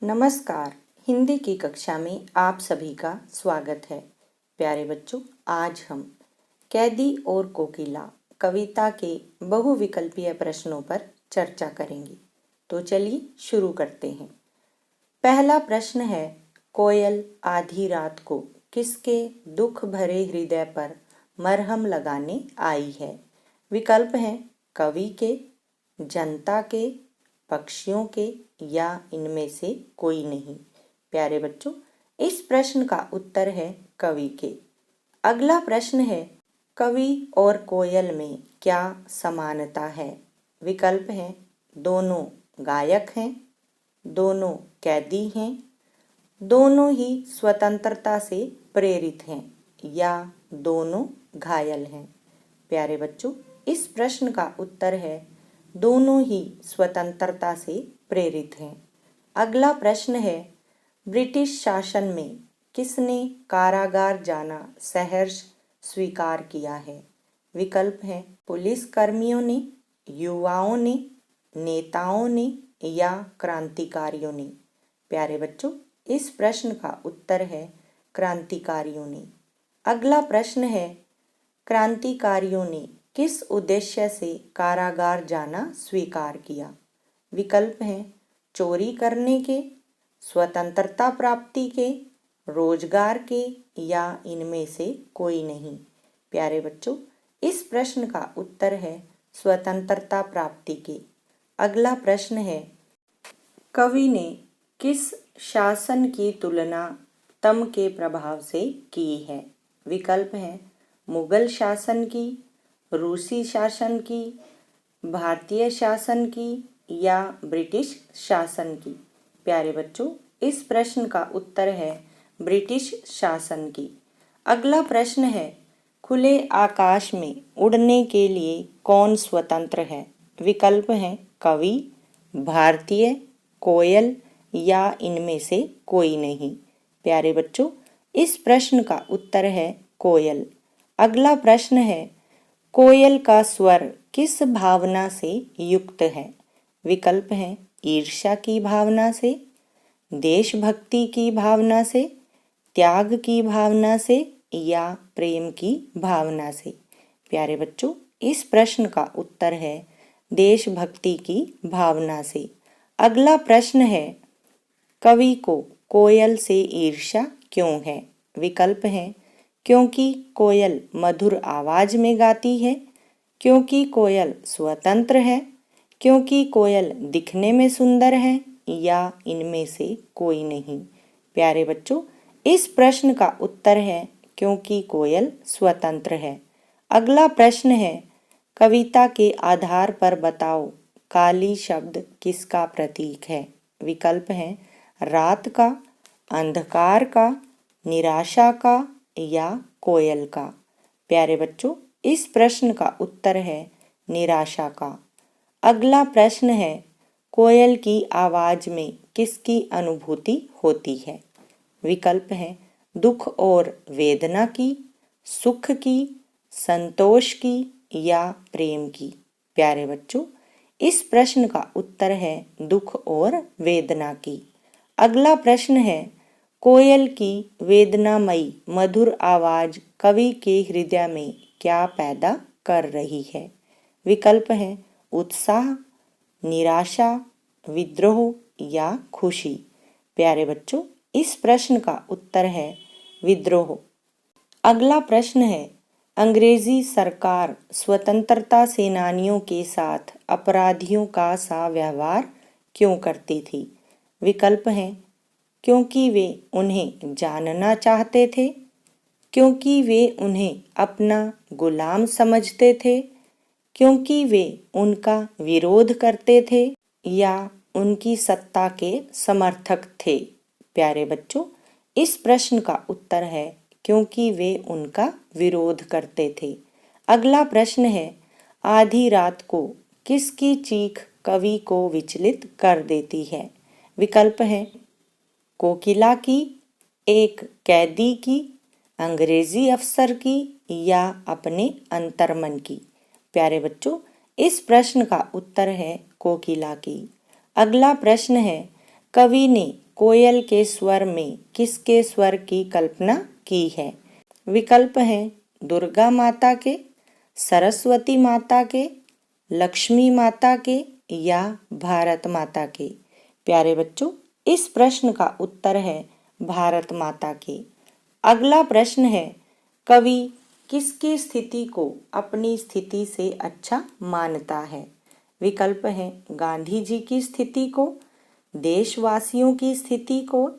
नमस्कार। हिंदी की कक्षा में आप सभी का स्वागत है। प्यारे बच्चों, आज हम कैदी और कोकिला कविता के बहुविकल्पीय प्रश्नों पर चर्चा करेंगे। तो चलिए शुरू करते हैं। पहला प्रश्न है, कोयल आधी रात को किसके दुख भरे हृदय पर मरहम लगाने आई है? विकल्प हैं कवि के, जनता के, पक्षियों के या इनमें से कोई नहीं। प्यारे बच्चों, इस प्रश्न का उत्तर है कवि के। अगला प्रश्न है, कवि और कोयल में क्या समानता है? विकल्प हैं दोनों गायक हैं, दोनों कैदी हैं, दोनों ही स्वतंत्रता से प्रेरित हैं या दोनों घायल हैं। प्यारे बच्चों, इस प्रश्न का उत्तर है दोनों ही स्वतंत्रता से प्रेरित हैं। अगला प्रश्न है, ब्रिटिश शासन में किसने कारागार जाना सहर्ष स्वीकार किया है? विकल्प हैं पुलिस कर्मियों ने, युवाओं ने, नेताओं ने या क्रांतिकारियों ने। प्यारे बच्चों, इस प्रश्न का उत्तर है क्रांतिकारियों ने। अगला प्रश्न है, क्रांतिकारियों ने किस उद्देश्य से कारागार जाना स्वीकार किया? विकल्प हैं चोरी करने के, स्वतंत्रता प्राप्ति के, रोजगार के या इनमें से कोई नहीं। प्यारे बच्चों, इस प्रश्न का उत्तर है स्वतंत्रता प्राप्ति के। अगला प्रश्न है, कवि ने किस शासन की तुलना तम के प्रभाव से की है? विकल्प हैं मुगल शासन की, रूसी शासन की, भारतीय शासन की या ब्रिटिश शासन की। प्यारे बच्चों, इस प्रश्न का उत्तर है ब्रिटिश शासन की। अगला प्रश्न है, खुले आकाश में उड़ने के लिए कौन स्वतंत्र है? विकल्प हैं कवि, भारतीय, कोयल या इनमें से कोई नहीं। प्यारे बच्चों, इस प्रश्न का उत्तर है कोयल। अगला प्रश्न है, कोयल का स्वर किस भावना से युक्त है? विकल्प हैं ईर्ष्या की भावना से, देशभक्ति की भावना से, त्याग की भावना से या प्रेम की भावना से। प्यारे बच्चों, इस प्रश्न का उत्तर है देशभक्ति की भावना से। अगला प्रश्न है, कवि को कोयल से ईर्ष्या क्यों है? विकल्प हैं क्योंकि कोयल मधुर आवाज में गाती है, क्योंकि कोयल स्वतंत्र है, क्योंकि कोयल दिखने में सुंदर है या इनमें से कोई नहीं। प्यारे बच्चों, इस प्रश्न का उत्तर है क्योंकि कोयल स्वतंत्र है। अगला प्रश्न है, कविता के आधार पर बताओ काली शब्द किसका प्रतीक है? विकल्प हैं रात का, अंधकार का, निराशा का या कोयल का। प्यारे बच्चों, इस प्रश्न का उत्तर है निराशा का। अगला प्रश्न है, कोयल की आवाज में किसकी अनुभूति होती है? विकल्प हैं दुख और वेदना की, सुख की, संतोष की या प्रेम की। प्यारे बच्चों, इस प्रश्न का उत्तर है दुख और वेदना की। अगला प्रश्न है, कोयल की वेदनामयी मधुर आवाज कवि के हृदय में क्या पैदा कर रही है? विकल्प हैं उत्साह, निराशा, विद्रोह या खुशी। प्यारे बच्चों, इस प्रश्न का उत्तर है विद्रोह। अगला प्रश्न है, अंग्रेजी सरकार स्वतंत्रता सेनानियों के साथ अपराधियों का सा व्यवहार क्यों करती थी? विकल्प हैं क्योंकि वे उन्हें जानना चाहते थे, क्योंकि वे उन्हें अपना गुलाम समझते थे, क्योंकि वे उनका विरोध करते थे या उनकी सत्ता के समर्थक थे। प्यारे बच्चों, इस प्रश्न का उत्तर है क्योंकि वे उनका विरोध करते थे। अगला प्रश्न है, आधी रात को किसकी चीख कवि को विचलित कर देती है? विकल्प हैं कोकिला की, एक कैदी की, अंग्रेजी अफसर की या अपने अंतर्मन की। प्यारे बच्चों, इस प्रश्न का उत्तर है कोकिला की। अगला प्रश्न है, कवि ने कोयल के स्वर में किसके स्वर की कल्पना की है? विकल्प हैं दुर्गा माता के, सरस्वती माता के, लक्ष्मी माता के या भारत माता के। प्यारे बच्चों, इस प्रश्न का उत्तर है भारत माता के। अगला प्रश्न है, कवि किसकी स्थिति को अपनी स्थिति से अच्छा मानता है? विकल्प हैं गांधी जी की स्थिति को, देशवासियों की स्थिति को,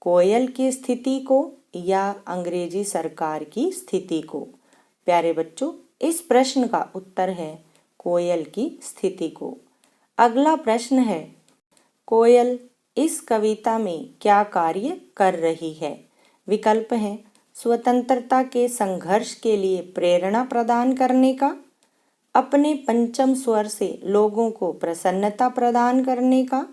कोयल की स्थिति को या अंग्रेजी सरकार की स्थिति को। प्यारे बच्चों, इस प्रश्न का उत्तर है कोयल की स्थिति को। अगला प्रश्न है, कोयल इस कविता में क्या कार्य कर रही है? विकल्प हैं स्वतंत्रता के संघर्ष के लिए प्रेरणा प्रदान करने का, अपने पंचम स्वर से लोगों को प्रसन्नता प्रदान करने का,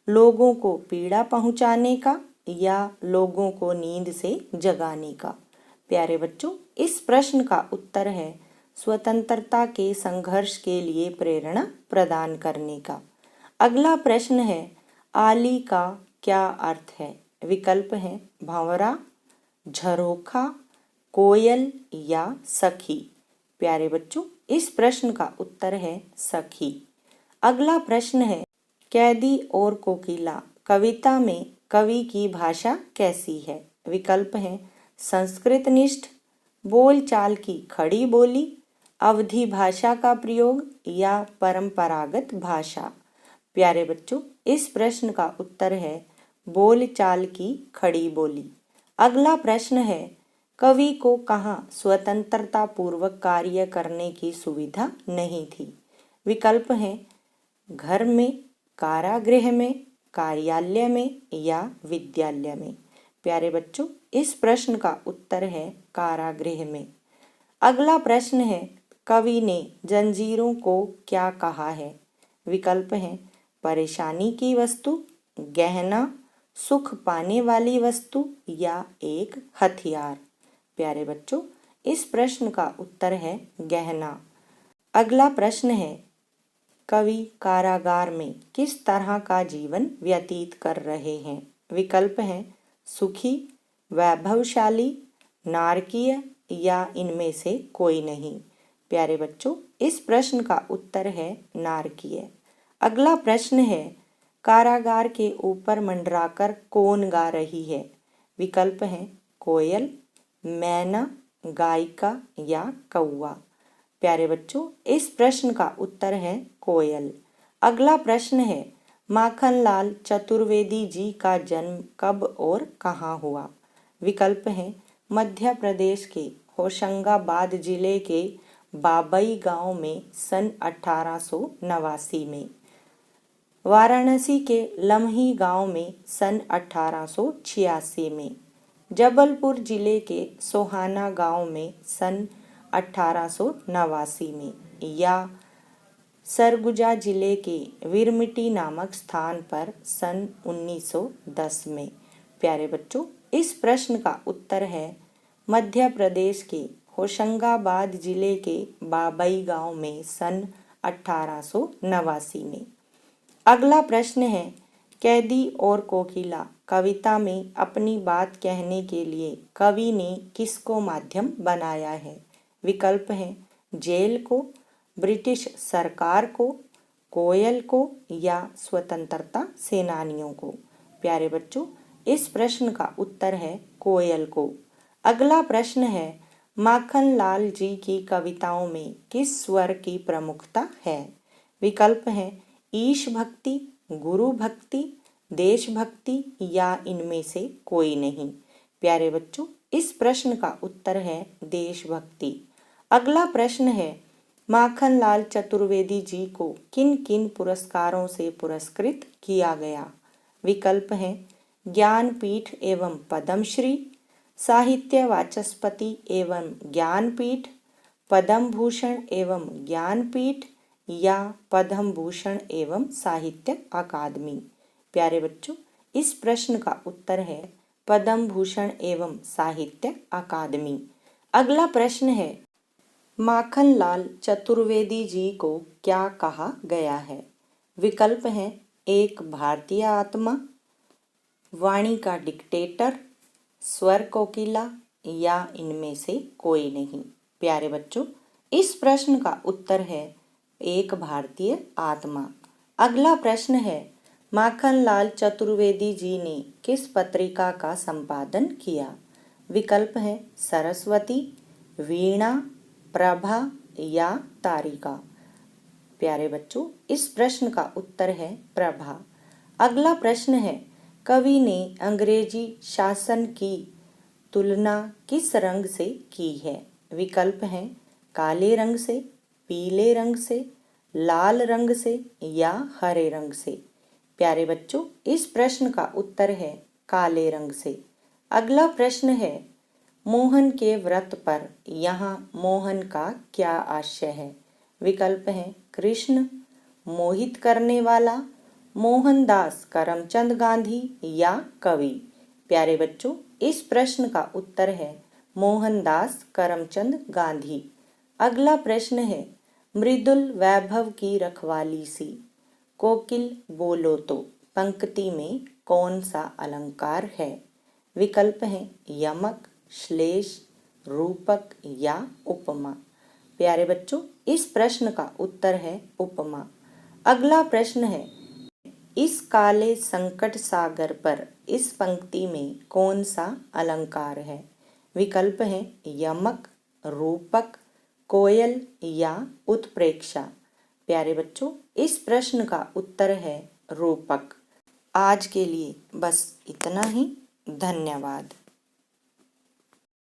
लोगों को पीड़ा पहुंचाने का या लोगों को नींद से जगाने का। प्यारे बच्चों, इस प्रश्न का उत्तर है स्वतंत्रता के संघर्ष के लिए प्रेरणा प्रदान करने का। अगला प्रश्न है, आली का क्या अर्थ है? विकल्प हैं भंवरा, झरोखा, कोयल या सखी। प्यारे बच्चों, इस प्रश्न का उत्तर है सखी। अगला प्रश्न है, कैदी और कोकिला कविता में कवि की भाषा कैसी है? विकल्प हैं संस्कृत निष्ठ, बोलचाल की खड़ी बोली, अवधी भाषा का प्रयोग या परंपरागत भाषा। प्यारे बच्चों, इस प्रश्न का उत्तर है बोलचाल की खड़ी बोली। अगला प्रश्न है, कवि को कहाँ स्वतंत्रता पूर्वक कार्य करने की सुविधा नहीं थी? विकल्प हैं घर में, कारागृह में, कार्यालय में या विद्यालय में। प्यारे बच्चों, इस प्रश्न का उत्तर है कारागृह में। अगला प्रश्न है, कवि ने जंजीरों को क्या कहा है? विकल्प हैं परेशानी की वस्तु, गहना, सुख पाने वाली वस्तु या एक हथियार। प्यारे बच्चों, इस प्रश्न का उत्तर है गहना। अगला प्रश्न है, कवि कारागार में किस तरह का जीवन व्यतीत कर रहे हैं? विकल्प हैं सुखी, वैभवशाली, नारकीय या इनमें से कोई नहीं। प्यारे बच्चों, इस प्रश्न का उत्तर है नारकीय। अगला प्रश्न है, कारागार के ऊपर मंडराकर कौन गा रही है? विकल्प हैं कोयल, मैना, गायिका या कौवा। प्यारे बच्चों, इस प्रश्न का उत्तर है कोयल। अगला प्रश्न है, माखनलाल चतुर्वेदी जी का जन्म कब और कहाँ हुआ? विकल्प हैं मध्य प्रदेश के होशंगाबाद जिले के बाबई गांव में सन 1889 में, वाराणसी के लम्ही गांव में सन 1886 में, जबलपुर जिले के सोहाना गांव में सन 1889 में या सरगुजा जिले के वीरमिटी नामक स्थान पर सन 1910 में। प्यारे बच्चों, इस प्रश्न का उत्तर है मध्य प्रदेश के होशंगाबाद जिले के बाबई गांव में सन 1889 में। अगला प्रश्न है, कैदी और कोकिला कविता में अपनी बात कहने के लिए कवि ने किसको माध्यम बनाया है? विकल्प हैं जेल को, ब्रिटिश सरकार को, कोयल को या स्वतंत्रता सेनानियों को। प्यारे बच्चों, इस प्रश्न का उत्तर है कोयल को। अगला प्रश्न है, माखनलाल जी की कविताओं में किस स्वर की प्रमुखता है? विकल्प हैं ईश भक्ति, गुरु भक्ति, देशभक्ति या इनमें से कोई नहीं। प्यारे बच्चों, इस प्रश्न का उत्तर है देशभक्ति। अगला प्रश्न है, माखनलाल चतुर्वेदी जी को किन किन पुरस्कारों से पुरस्कृत किया गया? विकल्प हैं ज्ञानपीठ एवं पद्मश्री, साहित्य वाचस्पति एवं ज्ञानपीठ, पद्म भूषण एवं ज्ञानपीठ या पद्म भूषण एवं साहित्य अकादमी। प्यारे बच्चों, इस प्रश्न का उत्तर है पद्म भूषण एवं साहित्य अकादमी। अगला प्रश्न है, माखनलाल चतुर्वेदी जी को क्या कहा गया है? विकल्प हैं एक भारतीय आत्मा, वाणी का डिक्टेटर, स्वर कोकिला या इनमें से कोई नहीं। प्यारे बच्चों, इस प्रश्न का उत्तर है एक भारतीय आत्मा। अगला प्रश्न है, माखनलाल चतुर्वेदी जी ने किस पत्रिका का संपादन किया? विकल्प है सरस्वती, वीणा, प्रभा या तारिका। प्यारे बच्चों, इस प्रश्न का उत्तर है प्रभा। अगला प्रश्न है, कवि ने अंग्रेजी शासन की तुलना किस रंग से की है? विकल्प हैं काले रंग से, पीले रंग से, लाल रंग से या हरे रंग से। प्यारे बच्चों, इस प्रश्न का उत्तर है काले रंग से। अगला प्रश्न है, मोहन के व्रत पर यहाँ मोहन का क्या आशय है? विकल्प हैं कृष्ण, मोहित करने वाला, मोहनदास करमचंद गांधी या कवि। प्यारे बच्चों, इस प्रश्न का उत्तर है मोहनदास करमचंद गांधी। अगला प्रश्न है, मृदुल वैभव की रखवाली सी, कोकिल बोलो तो पंक्ति में कौन सा अलंकार है? विकल्प हैं यमक, श्लेष, रूपक या उपमा। प्यारे बच्चों, इस प्रश्न का उत्तर है उपमा। अगला प्रश्न है, इस काले संकट सागर पर इस पंक्ति में कौन सा अलंकार है? विकल्प हैं यमक, रूपक, कोयल या उत्प्रेक्षा। प्यारे बच्चों, इस प्रश्न का उत्तर है रूपक। आज के लिए बस इतना ही। धन्यवाद।